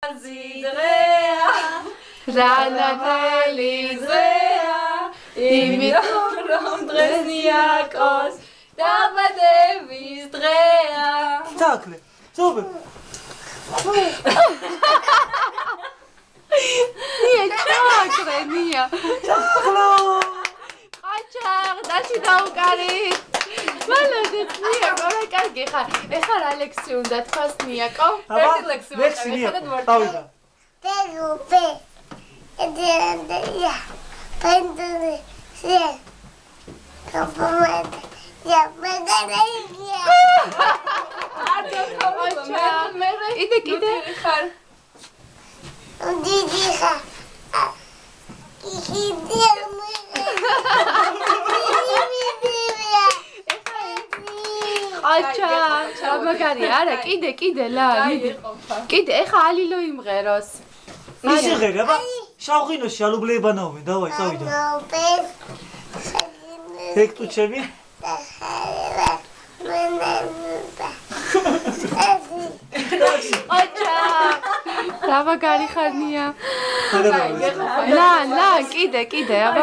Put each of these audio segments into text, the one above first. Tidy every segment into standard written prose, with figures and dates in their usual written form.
ზიდღეა რანათელი ზღეა იმიტომ რომ დღეს ნიაკოს დაბადების დღეა თაკლე ზობე ნია ჩაკრე ნია ჩახლო ყაჩაღ დაში დაუკარი მალოდეთ ნიაკო რა კარგი ხარ ეხლა რა ლექსი უნდა თქვას ნიაკო ერთი ლექსი ნიაკო დავიდა Perupe, ya, pendure, ya, kapamata, ya, megaregia. იდე ხარ Didija, აჩა მაგარი არა კიდე ლა კიდე ეხა ალილო იმღეროს ისე ღერება შავღინოში ალუბლებანაობენ დავაი წავიდა ჰექტუჩები აჩა რა მაგარი ხარნია ლა კიდე აბა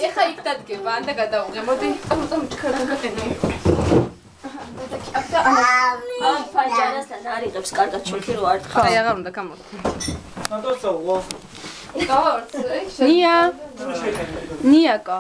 ეხა იქ დადგება ანდა გადაუღე მოდი წამო ჩქარაგატენი ამ ფანჯარასთან არიღებს კარგად შოქი რო არ ხარ. აი აღარ უნდა გამოვთქვა. ნატოსავა. ნიაკო.